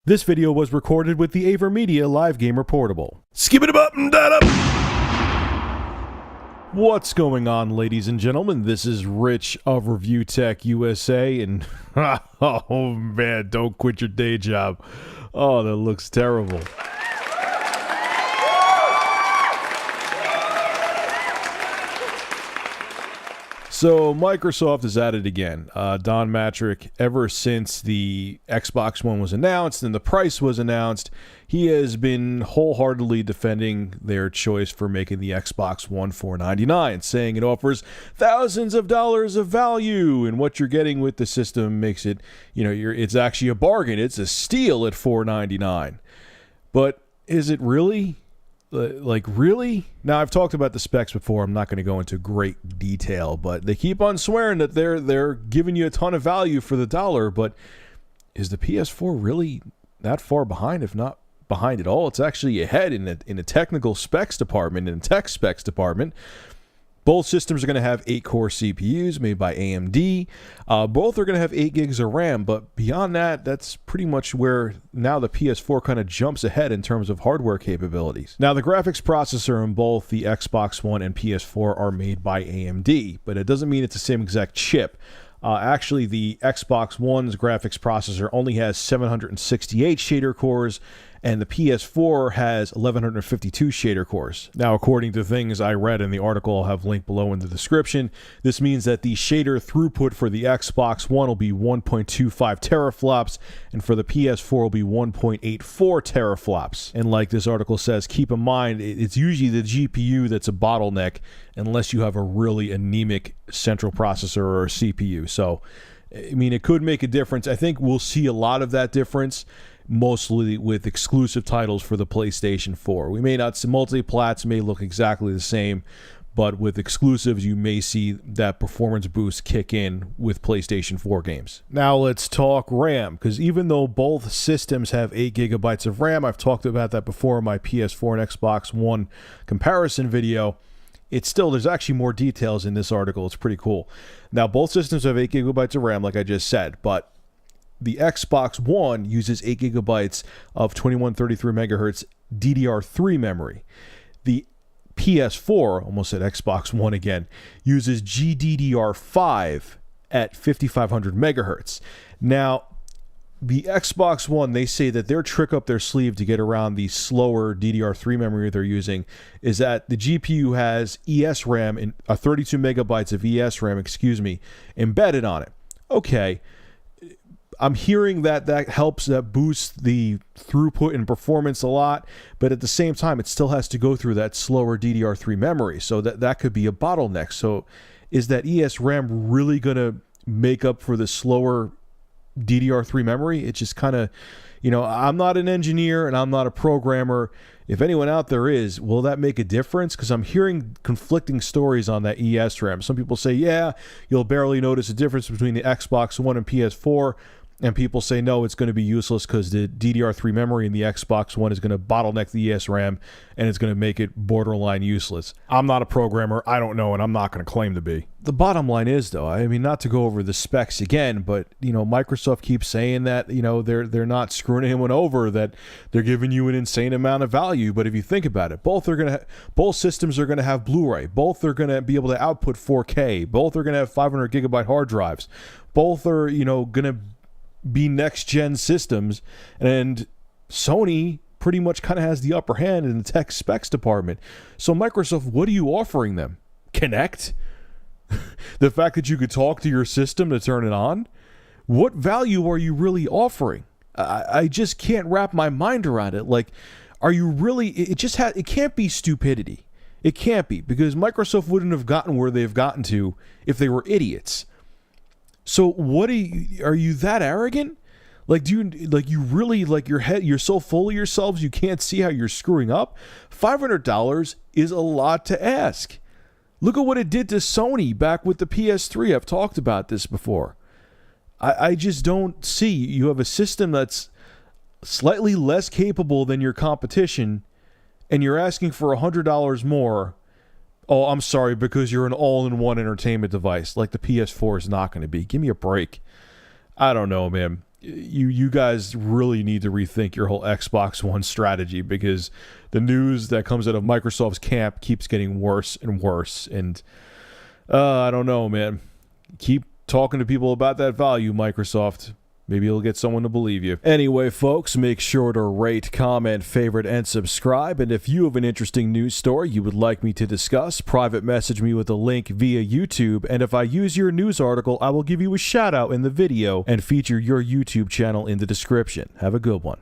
This video was recorded with the AverMedia Live Gamer Portable. Skip it up and that up! What's going on, ladies and gentlemen? This is Rich of Review Tech USA, and oh man, don't quit your day job. Oh, that looks terrible. So Microsoft is at it again. Don Mattrick, ever since the Xbox One was announced and the price was announced, he has been wholeheartedly defending their choice for making the Xbox One $499, saying it offers thousands of dollars of value, and what you're getting with the system makes it, it's actually a bargain. It's a steal at $499. But is it really? Really? Now, I've talked about the specs before. I'm not going to go into great detail, but they keep on swearing that they're giving you a ton of value for the dollar. But is the PS4 really that far behind? If not behind at all, it's actually ahead in the technical specs department, in the tech specs department. Both systems are going to have 8-core CPUs made by AMD. Both are going to have 8 gigs of RAM, but beyond that, that's pretty much where now the PS4 kind of jumps ahead in terms of hardware capabilities. Now, the graphics processor in both the Xbox One and PS4 are made by AMD, but it doesn't mean it's the same exact chip. Actually, the Xbox One's graphics processor only has 768 shader cores, and the PS4 has 1152 shader cores. Now, according to things I read in the article I'll have linked below in the description, this means that the shader throughput for the Xbox One will be 1.25 teraflops, and for the PS4 will be 1.84 teraflops. And like this article says, keep in mind, it's usually the GPU that's a bottleneck unless you have a really anemic central processor or a CPU. So, I mean, it could make a difference. I think we'll see a lot of that difference, mostly with exclusive titles for the PlayStation 4. We may not see multi-plats, may look exactly the same, but with exclusives, you may see that performance boost kick in with PlayStation 4 games. Now let's talk RAM, because even though both systems have 8 gigabytes of RAM, I've talked about that before in my PS4 and Xbox One comparison video, there's actually more details in this article. It's pretty cool. Now, both systems have 8 gigabytes of RAM, like I just said, but the Xbox One uses 8 gigabytes of 2133 megahertz DDR3 memory. The PS4, almost said Xbox One again, uses GDDR5 at 5500 megahertz. Now, the Xbox One, they say that their trick up their sleeve to get around the slower DDR3 memory they're using is that the GPU has ESRAM, 32 megabytes of ESRAM, embedded on it. Okay. I'm hearing that helps, that boosts the throughput and performance a lot, but at the same time, it still has to go through that slower DDR3 memory, so that could be a bottleneck. So is that ESRAM really going to make up for the slower DDR3 memory? It just kind of, I'm not an engineer and I'm not a programmer. If anyone out there is, will that make a difference? Because I'm hearing conflicting stories on that ESRAM. Some people say, yeah, you'll barely notice a difference between the Xbox One and PS4. And people say, no, it's going to be useless because the DDR3 memory in the Xbox One is going to bottleneck the ESRAM and it's going to make it borderline useless. I'm not a programmer. I don't know, and I'm not going to claim to be. The bottom line is, though, I mean, not to go over the specs again, but, Microsoft keeps saying that, they're not screwing anyone over, that they're giving you an insane amount of value. But if you think about it, both systems are going to have Blu-ray. Both are going to be able to output 4K. Both are going to have 500 gigabyte hard drives. Both are, going to be next-gen systems, and Sony pretty much kind of has the upper hand in the tech specs department. So Microsoft, what are you offering them? Kinect? The fact that you could talk to your system to turn it on? What value are you really offering? I just can't wrap my mind around it. Like, are you really... It can't be stupidity. It can't be, because Microsoft wouldn't have gotten where they've gotten to if they were idiots. So what are you that arrogant? Like, you really, you're so full of yourselves you can't see how you're screwing up? $500 is a lot to ask. Look at what it did to Sony back with the PS3. I've talked about this before. I just don't see. You have a system that's slightly less capable than your competition, and you're asking for $100 more. Oh, I'm sorry, because you're an all-in-one entertainment device like the PS4 is not going to be. Give me a break. I don't know, man. you guys really need to rethink your whole Xbox One strategy, because the news that comes out of Microsoft's camp keeps getting worse and worse. And I don't know, man. Keep talking to people about that value, Microsoft. Maybe you'll get someone to believe you. Anyway, folks, make sure to rate, comment, favorite, and subscribe. And if you have an interesting news story you would like me to discuss, private message me with a link via YouTube. And if I use your news article, I will give you a shout out in the video and feature your YouTube channel in the description. Have a good one.